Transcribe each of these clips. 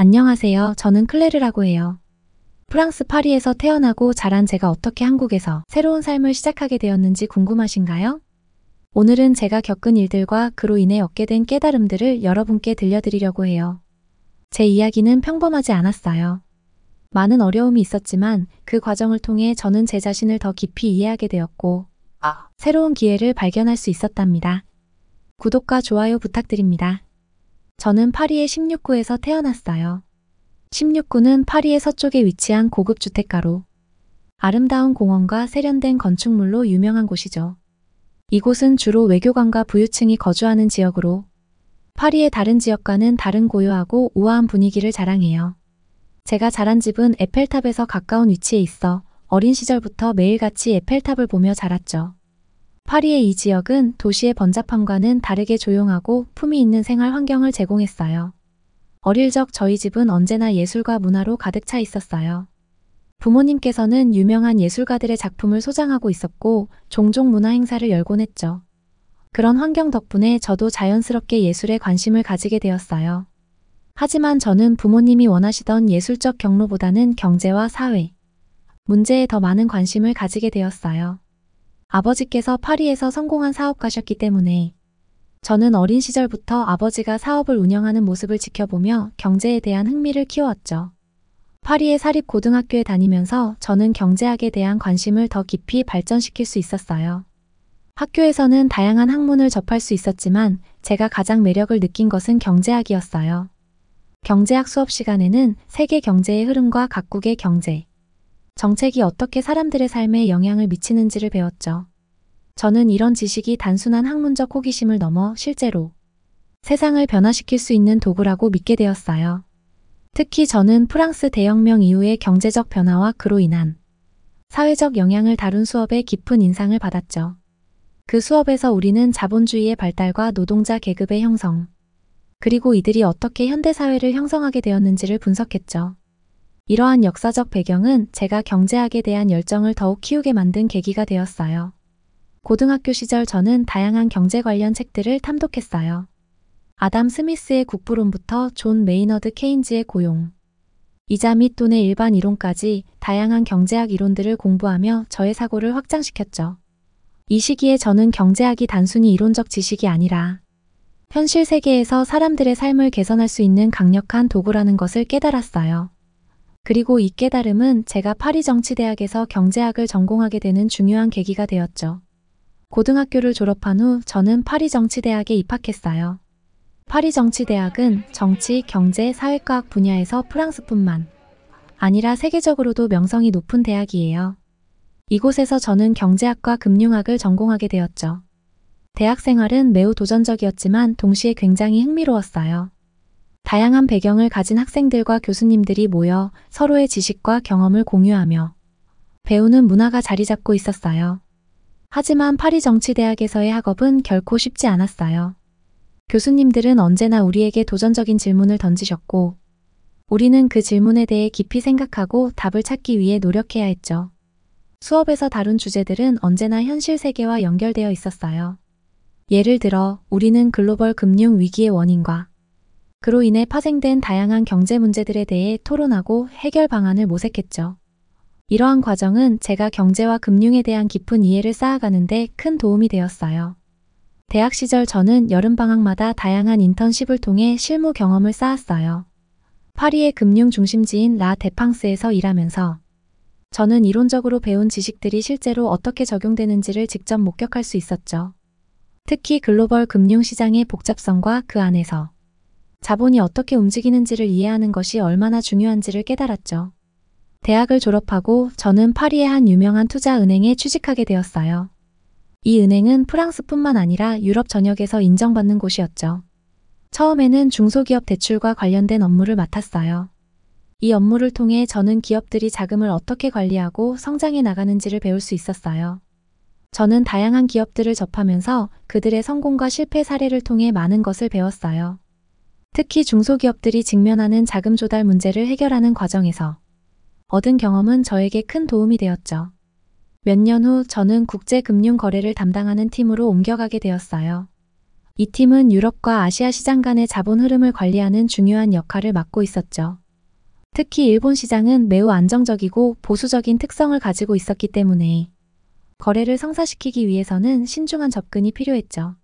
안녕하세요. 저는 클레르라고 해요. 프랑스 파리에서 태어나고 자란 제가 어떻게 한국에서 새로운 삶을 시작하게 되었는지 궁금하신가요? 오늘은 제가 겪은 일들과 그로 인해 얻게 된 깨달음들을 여러분께 들려드리려고 해요. 제 이야기는 평범하지 않았어요. 많은 어려움이 있었지만 그 과정을 통해 저는 제 자신을 더 깊이 이해하게 되었고, 새로운 기회를 발견할 수 있었답니다. 구독과 좋아요 부탁드립니다. 저는 파리의 16구에서 태어났어요. 16구는 파리의 서쪽에 위치한 고급 주택가로 아름다운 공원과 세련된 건축물로 유명한 곳이죠. 이곳은 주로 외교관과 부유층이 거주하는 지역으로 파리의 다른 지역과는 다른 고요하고 우아한 분위기를 자랑해요. 제가 자란 집은 에펠탑에서 가까운 위치에 있어 어린 시절부터 매일같이 에펠탑을 보며 자랐죠. 파리의 이 지역은 도시의 번잡함과는 다르게 조용하고 품위 있는 생활 환경을 제공했어요. 어릴 적 저희 집은 언제나 예술과 문화로 가득 차 있었어요. 부모님께서는 유명한 예술가들의 작품을 소장하고 있었고 종종 문화 행사를 열곤 했죠. 그런 환경 덕분에 저도 자연스럽게 예술에 관심을 가지게 되었어요. 하지만 저는 부모님이 원하시던 예술적 경로보다는 경제와 사회, 문제에 더 많은 관심을 가지게 되었어요. 아버지께서 파리에서 성공한 사업가셨기 때문에 저는 어린 시절부터 아버지가 사업을 운영하는 모습을 지켜보며 경제에 대한 흥미를 키웠죠. 파리의 사립고등학교에 다니면서 저는 경제학에 대한 관심을 더 깊이 발전시킬 수 있었어요. 학교에서는 다양한 학문을 접할 수 있었지만 제가 가장 매력을 느낀 것은 경제학이었어요. 경제학 수업 시간에는 세계 경제의 흐름과 각국의 경제, 정책이 어떻게 사람들의 삶에 영향을 미치는지를 배웠죠. 저는 이런 지식이 단순한 학문적 호기심을 넘어 실제로 세상을 변화시킬 수 있는 도구라고 믿게 되었어요. 특히 저는 프랑스 대혁명 이후의 경제적 변화와 그로 인한 사회적 영향을 다룬 수업에 깊은 인상을 받았죠. 그 수업에서 우리는 자본주의의 발달과 노동자 계급의 형성, 그리고 이들이 어떻게 현대사회를 형성하게 되었는지를 분석했죠. 이러한 역사적 배경은 제가 경제학에 대한 열정을 더욱 키우게 만든 계기가 되었어요. 고등학교 시절 저는 다양한 경제 관련 책들을 탐독했어요. 아담 스미스의 국부론부터 존 메이너드 케인즈의 고용, 이자 및 돈의 일반 이론까지 다양한 경제학 이론들을 공부하며 저의 사고를 확장시켰죠. 이 시기에 저는 경제학이 단순히 이론적 지식이 아니라 현실 세계에서 사람들의 삶을 개선할 수 있는 강력한 도구라는 것을 깨달았어요. 그리고 이 깨달음은 제가 파리 정치대학에서 경제학을 전공하게 되는 중요한 계기가 되었죠. 고등학교를 졸업한 후 저는 파리 정치대학에 입학했어요. 파리 정치대학은 정치, 경제, 사회과학 분야에서 프랑스뿐만 아니라 세계적으로도 명성이 높은 대학이에요. 이곳에서 저는 경제학과 금융학을 전공하게 되었죠. 대학 생활은 매우 도전적이었지만 동시에 굉장히 흥미로웠어요. 다양한 배경을 가진 학생들과 교수님들이 모여 서로의 지식과 경험을 공유하며 배우는 문화가 자리 잡고 있었어요. 하지만 파리 정치대학에서의 학업은 결코 쉽지 않았어요. 교수님들은 언제나 우리에게 도전적인 질문을 던지셨고 우리는 그 질문에 대해 깊이 생각하고 답을 찾기 위해 노력해야 했죠. 수업에서 다룬 주제들은 언제나 현실 세계와 연결되어 있었어요. 예를 들어 우리는 글로벌 금융 위기의 원인과 그로 인해 파생된 다양한 경제 문제들에 대해 토론하고 해결 방안을 모색했죠. 이러한 과정은 제가 경제와 금융에 대한 깊은 이해를 쌓아가는 데 큰 도움이 되었어요. 대학 시절 저는 여름방학마다 다양한 인턴십을 통해 실무 경험을 쌓았어요. 파리의 금융 중심지인 라 데팡스에서 일하면서 저는 이론적으로 배운 지식들이 실제로 어떻게 적용되는지를 직접 목격할 수 있었죠. 특히 글로벌 금융시장의 복잡성과 그 안에서 자본이 어떻게 움직이는지를 이해하는 것이 얼마나 중요한지를 깨달았죠. 대학을 졸업하고 저는 파리의 한 유명한 투자은행에 취직하게 되었어요. 이 은행은 프랑스뿐만 아니라 유럽 전역에서 인정받는 곳이었죠. 처음에는 중소기업 대출과 관련된 업무를 맡았어요. 이 업무를 통해 저는 기업들이 자금을 어떻게 관리하고 성장해 나가는지를 배울 수 있었어요. 저는 다양한 기업들을 접하면서 그들의 성공과 실패 사례를 통해 많은 것을 배웠어요. 특히 중소기업들이 직면하는 자금 조달 문제를 해결하는 과정에서 얻은 경험은 저에게 큰 도움이 되었죠. 몇 년 후 저는 국제금융 거래를 담당하는 팀으로 옮겨가게 되었어요. 이 팀은 유럽과 아시아 시장 간의 자본 흐름을 관리하는 중요한 역할을 맡고 있었죠. 특히 일본 시장은 매우 안정적이고 보수적인 특성을 가지고 있었기 때문에 거래를 성사시키기 위해서는 신중한 접근이 필요했죠.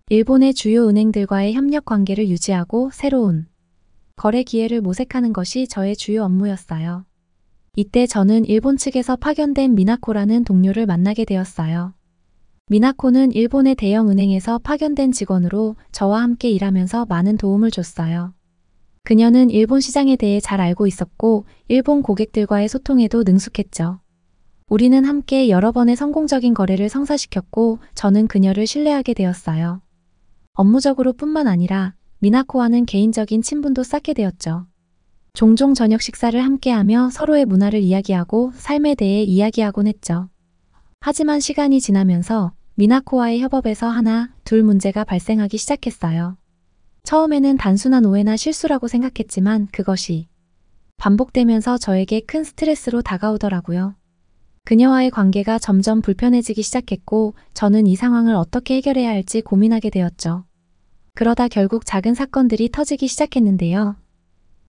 일본의 주요 은행들과의 협력 관계를 유지하고 새로운 거래 기회를 모색하는 것이 저의 주요 업무였어요. 이때 저는 일본 측에서 파견된 미나코라는 동료를 만나게 되었어요. 미나코는 일본의 대형 은행에서 파견된 직원으로 저와 함께 일하면서 많은 도움을 줬어요. 그녀는 일본 시장에 대해 잘 알고 있었고 일본 고객들과의 소통에도 능숙했죠. 우리는 함께 여러 번의 성공적인 거래를 성사시켰고 저는 그녀를 신뢰하게 되었어요. 업무적으로 뿐만 아니라 미나코와는 개인적인 친분도 쌓게 되었죠. 종종 저녁 식사를 함께하며 서로의 문화를 이야기하고 삶에 대해 이야기하곤 했죠. 하지만 시간이 지나면서 미나코와의 협업에서 하나, 둘 문제가 발생하기 시작했어요. 처음에는 단순한 오해나 실수라고 생각했지만 그것이 반복되면서 저에게 큰 스트레스로 다가오더라고요. 그녀와의 관계가 점점 불편해지기 시작했고 저는 이 상황을 어떻게 해결해야 할지 고민하게 되었죠. 그러다 결국 작은 사건들이 터지기 시작했는데요.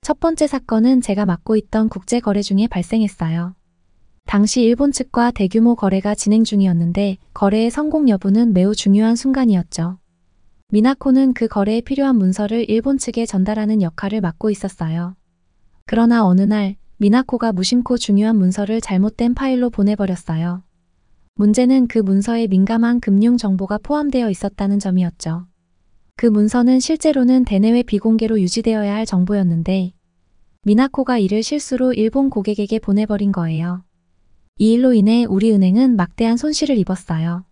첫 번째 사건은 제가 맡고 있던 국제 거래 중에 발생했어요. 당시 일본 측과 대규모 거래가 진행 중이었는데 거래의 성공 여부는 매우 중요한 순간이었죠. 미나코는 그 거래에 필요한 문서를 일본 측에 전달하는 역할을 맡고 있었어요. 그러나 어느 날 미나코가 무심코 중요한 문서를 잘못된 파일로 보내버렸어요. 문제는 그 문서에 민감한 금융 정보가 포함되어 있었다는 점이었죠. 그 문서는 실제로는 대내외 비공개로 유지되어야 할 정보였는데 미나코가 이를 실수로 일본 고객에게 보내버린 거예요. 이 일로 인해 우리 은행은 막대한 손실을 입었어요.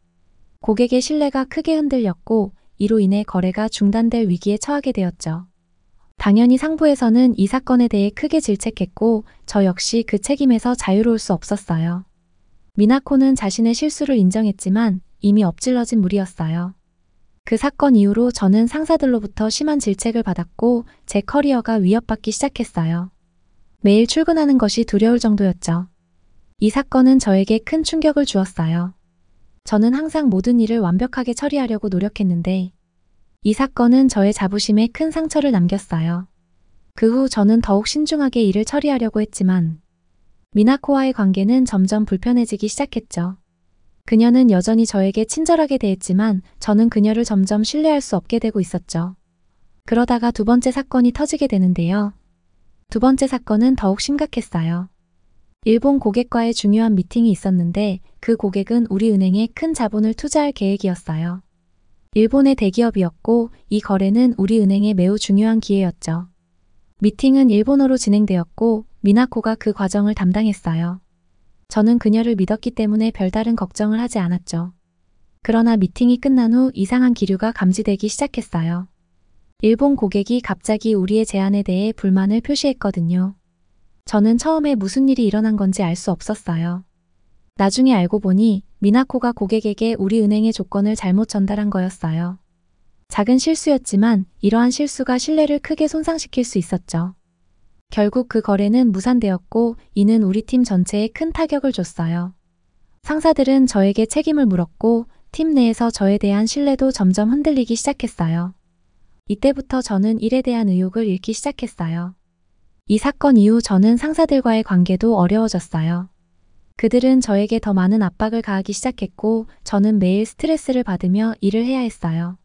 고객의 신뢰가 크게 흔들렸고 이로 인해 거래가 중단될 위기에 처하게 되었죠. 당연히 상부에서는 이 사건에 대해 크게 질책했고 저 역시 그 책임에서 자유로울 수 없었어요. 미나코는 자신의 실수를 인정했지만 이미 엎질러진 물이었어요. 그 사건 이후로 저는 상사들로부터 심한 질책을 받았고 제 커리어가 위협받기 시작했어요. 매일 출근하는 것이 두려울 정도였죠. 이 사건은 저에게 큰 충격을 주었어요. 저는 항상 모든 일을 완벽하게 처리하려고 노력했는데 이 사건은 저의 자부심에 큰 상처를 남겼어요. 그 후 저는 더욱 신중하게 일을 처리하려고 했지만 미나코와의 관계는 점점 불편해지기 시작했죠. 그녀는 여전히 저에게 친절하게 대했지만 저는 그녀를 점점 신뢰할 수 없게 되고 있었죠. 그러다가 두 번째 사건이 터지게 되는데요. 두 번째 사건은 더욱 심각했어요. 일본 고객과의 중요한 미팅이 있었는데 그 고객은 우리 은행에 큰 자본을 투자할 계획이었어요. 일본의 대기업이었고 이 거래는 우리 은행에 매우 중요한 기회였죠. 미팅은 일본어로 진행되었고 미나코가 그 과정을 담당했어요. 저는 그녀를 믿었기 때문에 별다른 걱정을 하지 않았죠. 그러나 미팅이 끝난 후 이상한 기류가 감지되기 시작했어요. 일본 고객이 갑자기 우리의 제안에 대해 불만을 표시했거든요. 저는 처음에 무슨 일이 일어난 건지 알 수 없었어요. 나중에 알고 보니 미나코가 고객에게 우리 은행의 조건을 잘못 전달한 거였어요. 작은 실수였지만 이러한 실수가 신뢰를 크게 손상시킬 수 있었죠. 결국 그 거래는 무산되었고 이는 우리 팀 전체에 큰 타격을 줬어요. 상사들은 저에게 책임을 물었고 팀 내에서 저에 대한 신뢰도 점점 흔들리기 시작했어요. 이때부터 저는 일에 대한 의욕을 잃기 시작했어요. 이 사건 이후 저는 상사들과의 관계도 어려워졌어요. 그들은 저에게 더 많은 압박을 가하기 시작했고 저는 매일 스트레스를 받으며 일을 해야 했어요.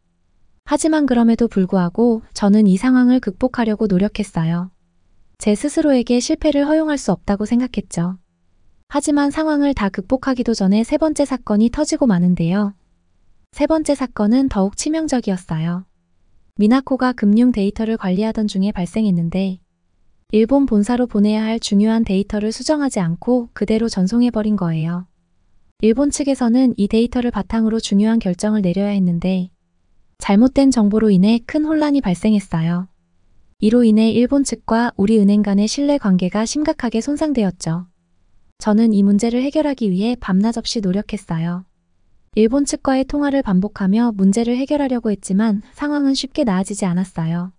하지만 그럼에도 불구하고 저는 이 상황을 극복하려고 노력했어요. 제 스스로에게 실패를 허용할 수 없다고 생각했죠. 하지만 상황을 다 극복하기도 전에 세 번째 사건이 터지고 마는데요. 세 번째 사건은 더욱 치명적이었어요. 미나코가 금융 데이터를 관리하던 중에 발생했는데 일본 본사로 보내야 할 중요한 데이터를 수정하지 않고 그대로 전송해버린 거예요. 일본 측에서는 이 데이터를 바탕으로 중요한 결정을 내려야 했는데 잘못된 정보로 인해 큰 혼란이 발생했어요. 이로 인해 일본 측과 우리 은행 간의 신뢰 관계가 심각하게 손상되었죠. 저는 이 문제를 해결하기 위해 밤낮 없이 노력했어요. 일본 측과의 통화를 반복하며 문제를 해결하려고 했지만 상황은 쉽게 나아지지 않았어요.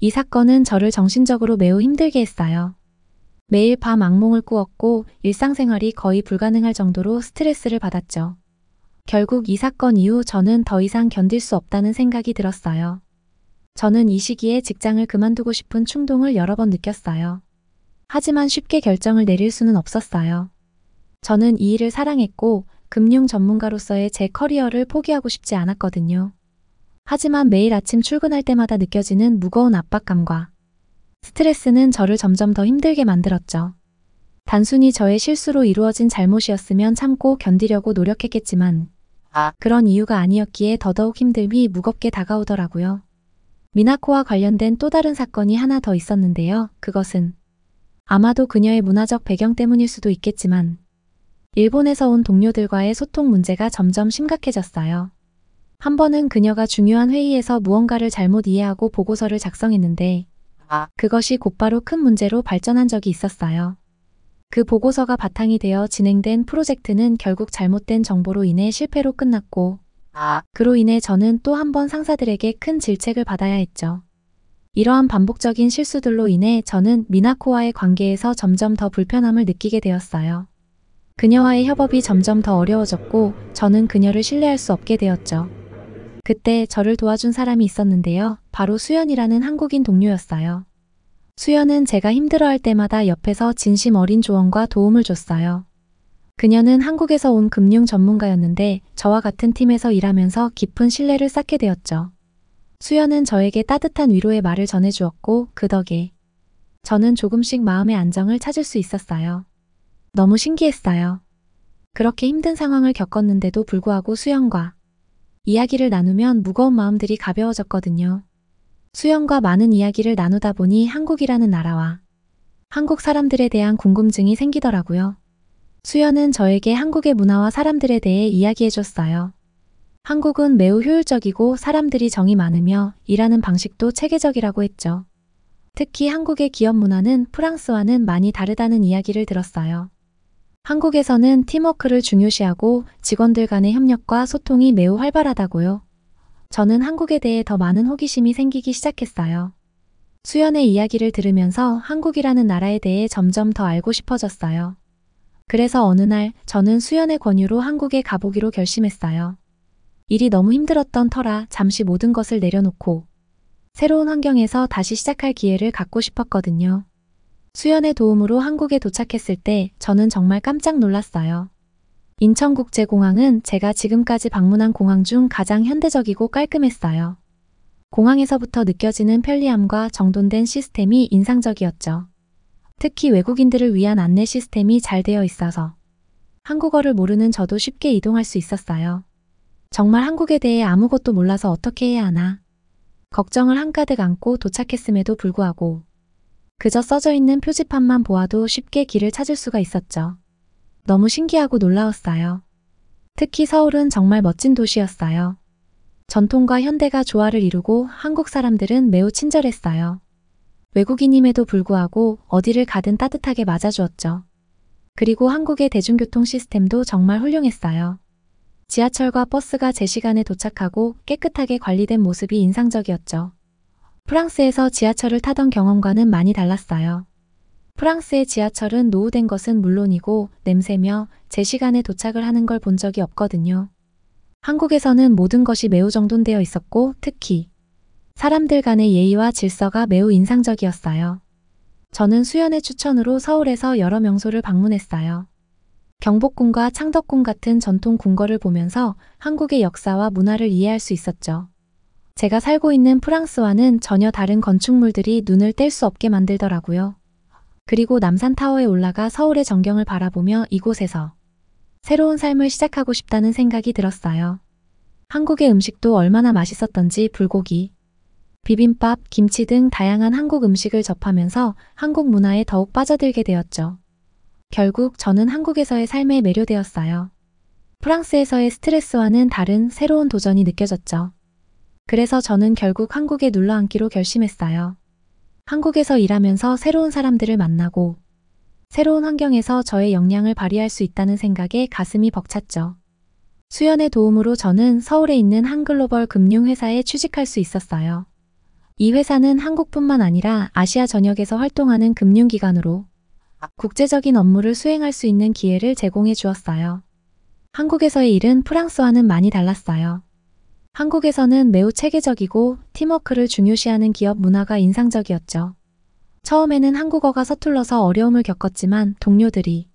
이 사건은 저를 정신적으로 매우 힘들게 했어요. 매일 밤 악몽을 꾸었고 일상생활이 거의 불가능할 정도로 스트레스를 받았죠. 결국 이 사건 이후 저는 더 이상 견딜 수 없다는 생각이 들었어요. 저는 이 시기에 직장을 그만두고 싶은 충동을 여러 번 느꼈어요. 하지만 쉽게 결정을 내릴 수는 없었어요. 저는 이 일을 사랑했고 금융 전문가로서의 제 커리어를 포기하고 싶지 않았거든요. 하지만 매일 아침 출근할 때마다 느껴지는 무거운 압박감과 스트레스는 저를 점점 더 힘들게 만들었죠. 단순히 저의 실수로 이루어진 잘못이었으면 참고 견디려고 노력했겠지만 그런 이유가 아니었기에 더더욱 힘듦이 무겁게 다가오더라고요. 미나코와 관련된 또 다른 사건이 하나 더 있었는데요. 그것은 아마도 그녀의 문화적 배경 때문일 수도 있겠지만 일본에서 온 동료들과의 소통 문제가 점점 심각해졌어요. 한 번은 그녀가 중요한 회의에서 무언가를 잘못 이해하고 보고서를 작성했는데 그것이 곧바로 큰 문제로 발전한 적이 있었어요. 그 보고서가 바탕이 되어 진행된 프로젝트는 결국 잘못된 정보로 인해 실패로 끝났고 그로 인해 저는 또 한 번 상사들에게 큰 질책을 받아야 했죠. 이러한 반복적인 실수들로 인해 저는 미나코와의 관계에서 점점 더 불편함을 느끼게 되었어요. 그녀와의 협업이 점점 더 어려워졌고 저는 그녀를 신뢰할 수 없게 되었죠. 그때 저를 도와준 사람이 있었는데요. 바로 수연이라는 한국인 동료였어요. 수연은 제가 힘들어할 때마다 옆에서 진심 어린 조언과 도움을 줬어요. 그녀는 한국에서 온 금융 전문가였는데 저와 같은 팀에서 일하면서 깊은 신뢰를 쌓게 되었죠. 수연은 저에게 따뜻한 위로의 말을 전해주었고 그 덕에 저는 조금씩 마음의 안정을 찾을 수 있었어요. 너무 신기했어요. 그렇게 힘든 상황을 겪었는데도 불구하고 수연과 이야기를 나누면 무거운 마음들이 가벼워졌거든요. 수연과 많은 이야기를 나누다 보니 한국이라는 나라와 한국 사람들에 대한 궁금증이 생기더라고요. 수연은 저에게 한국의 문화와 사람들에 대해 이야기해줬어요. 한국은 매우 효율적이고 사람들이 정이 많으며 일하는 방식도 체계적이라고 했죠. 특히 한국의 기업 문화는 프랑스와는 많이 다르다는 이야기를 들었어요. 한국에서는 팀워크를 중요시하고 직원들 간의 협력과 소통이 매우 활발하다고요. 저는 한국에 대해 더 많은 호기심이 생기기 시작했어요. 수연의 이야기를 들으면서 한국이라는 나라에 대해 점점 더 알고 싶어졌어요. 그래서 어느 날 저는 수연의 권유로 한국에 가보기로 결심했어요. 일이 너무 힘들었던 터라 잠시 모든 것을 내려놓고 새로운 환경에서 다시 시작할 기회를 갖고 싶었거든요. 수연의 도움으로 한국에 도착했을 때 저는 정말 깜짝 놀랐어요. 인천국제공항은 제가 지금까지 방문한 공항 중 가장 현대적이고 깔끔했어요. 공항에서부터 느껴지는 편리함과 정돈된 시스템이 인상적이었죠. 특히 외국인들을 위한 안내 시스템이 잘 되어 있어서 한국어를 모르는 저도 쉽게 이동할 수 있었어요. 정말 한국에 대해 아무것도 몰라서 어떻게 해야 하나 걱정을 한가득 안고 도착했음에도 불구하고 그저 써져 있는 표지판만 보아도 쉽게 길을 찾을 수가 있었죠. 너무 신기하고 놀라웠어요. 특히 서울은 정말 멋진 도시였어요. 전통과 현대가 조화를 이루고 한국 사람들은 매우 친절했어요. 외국인임에도 불구하고 어디를 가든 따뜻하게 맞아주었죠. 그리고 한국의 대중교통 시스템도 정말 훌륭했어요. 지하철과 버스가 제 시간에 도착하고 깨끗하게 관리된 모습이 인상적이었죠. 프랑스에서 지하철을 타던 경험과는 많이 달랐어요. 프랑스의 지하철은 노후된 것은 물론이고 냄새며 제 시간에 도착을 하는 걸 본 적이 없거든요. 한국에서는 모든 것이 매우 정돈되어 있었고 특히 사람들 간의 예의와 질서가 매우 인상적이었어요. 저는 수연의 추천으로 서울에서 여러 명소를 방문했어요. 경복궁과 창덕궁 같은 전통 궁궐을 보면서 한국의 역사와 문화를 이해할 수 있었죠. 제가 살고 있는 프랑스와는 전혀 다른 건축물들이 눈을 뗄 수 없게 만들더라고요. 그리고 남산타워에 올라가 서울의 전경을 바라보며 이곳에서 새로운 삶을 시작하고 싶다는 생각이 들었어요. 한국의 음식도 얼마나 맛있었던지 불고기, 비빔밥, 김치 등 다양한 한국 음식을 접하면서 한국 문화에 더욱 빠져들게 되었죠. 결국 저는 한국에서의 삶에 매료되었어요. 프랑스에서의 스트레스와는 다른 새로운 도전이 느껴졌죠. 그래서 저는 결국 한국에 눌러앉기로 결심했어요. 한국에서 일하면서 새로운 사람들을 만나고 새로운 환경에서 저의 역량을 발휘할 수 있다는 생각에 가슴이 벅찼죠. 수연의 도움으로 저는 서울에 있는 한 글로벌 금융회사에 취직할 수 있었어요. 이 회사는 한국뿐만 아니라 아시아 전역에서 활동하는 금융기관으로 국제적인 업무를 수행할 수 있는 기회를 제공해 주었어요. 한국에서의 일은 프랑스와는 많이 달랐어요. 한국에서는 매우 체계적이고 팀워크를 중요시하는 기업 문화가 인상적이었죠. 처음에는 한국어가 서툴러서 어려움을 겪었지만 동료들이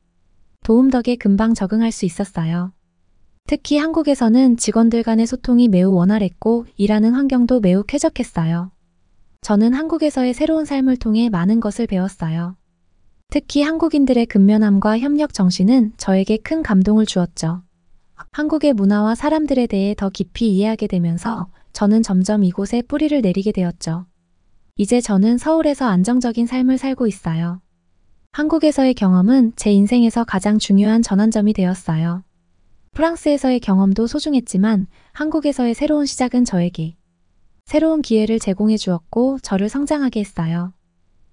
도움 덕에 금방 적응할 수 있었어요. 특히 한국에서는 직원들 간의 소통이 매우 원활했고 일하는 환경도 매우 쾌적했어요. 저는 한국에서의 새로운 삶을 통해 많은 것을 배웠어요. 특히 한국인들의 근면함과 협력 정신은 저에게 큰 감동을 주었죠. 한국의 문화와 사람들에 대해 더 깊이 이해하게 되면서 저는 점점 이곳에 뿌리를 내리게 되었죠. 이제 저는 서울에서 안정적인 삶을 살고 있어요. 한국에서의 경험은 제 인생에서 가장 중요한 전환점이 되었어요. 프랑스에서의 경험도 소중했지만 한국에서의 새로운 시작은 저에게 새로운 기회를 제공해 주었고 저를 성장하게 했어요.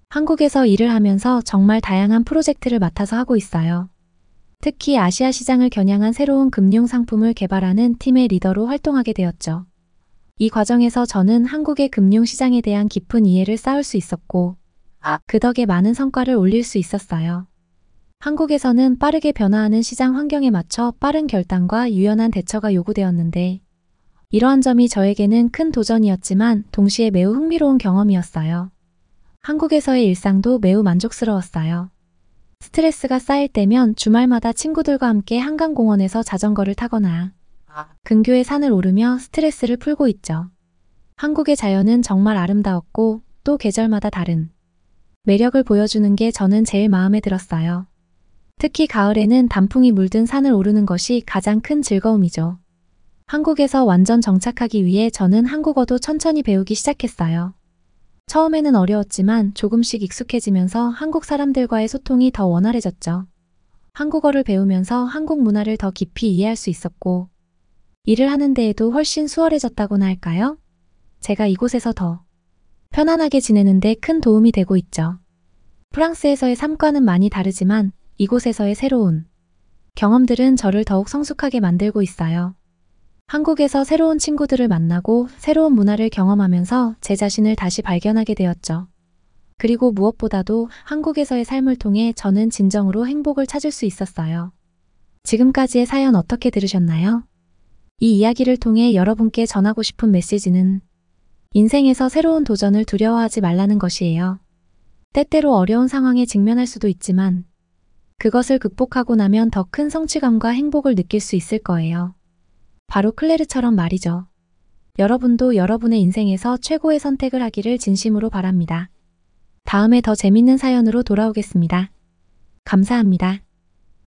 한국에서 일을 하면서 정말 다양한 프로젝트를 맡아서 하고 있어요. 특히 아시아 시장을 겨냥한 새로운 금융 상품을 개발하는 팀의 리더로 활동하게 되었죠. 이 과정에서 저는 한국의 금융 시장에 대한 깊은 이해를 쌓을 수 있었고, 그 덕에 많은 성과를 올릴 수 있었어요. 한국에서는 빠르게 변화하는 시장 환경에 맞춰 빠른 결단과 유연한 대처가 요구되었는데, 이러한 점이 저에게는 큰 도전이었지만 동시에 매우 흥미로운 경험이었어요. 한국에서의 일상도 매우 만족스러웠어요. 스트레스가 쌓일 때면 주말마다 친구들과 함께 한강공원에서 자전거를 타거나 근교의 산을 오르며 스트레스를 풀고 있죠. 한국의 자연은 정말 아름다웠고 또 계절마다 다른 매력을 보여주는 게 저는 제일 마음에 들었어요. 특히 가을에는 단풍이 물든 산을 오르는 것이 가장 큰 즐거움이죠. 한국에서 완전 정착하기 위해 저는 한국어도 천천히 배우기 시작했어요. 처음에는 어려웠지만 조금씩 익숙해지면서 한국 사람들과의 소통이 더 원활해졌죠. 한국어를 배우면서 한국 문화를 더 깊이 이해할 수 있었고, 일을 하는 데에도 훨씬 수월해졌다고나 할까요? 제가 이곳에서 더 편안하게 지내는데 큰 도움이 되고 있죠. 프랑스에서의 삶과는 많이 다르지만 이곳에서의 새로운 경험들은 저를 더욱 성숙하게 만들고 있어요. 한국에서 새로운 친구들을 만나고 새로운 문화를 경험하면서 제 자신을 다시 발견하게 되었죠. 그리고 무엇보다도 한국에서의 삶을 통해 저는 진정으로 행복을 찾을 수 있었어요. 지금까지의 사연 어떻게 들으셨나요? 이 이야기를 통해 여러분께 전하고 싶은 메시지는 인생에서 새로운 도전을 두려워하지 말라는 것이에요. 때때로 어려운 상황에 직면할 수도 있지만 그것을 극복하고 나면 더 큰 성취감과 행복을 느낄 수 있을 거예요. 바로 클레르처럼 말이죠. 여러분도 여러분의 인생에서 최고의 선택을 하기를 진심으로 바랍니다. 다음에 더 재밌는 사연으로 돌아오겠습니다. 감사합니다.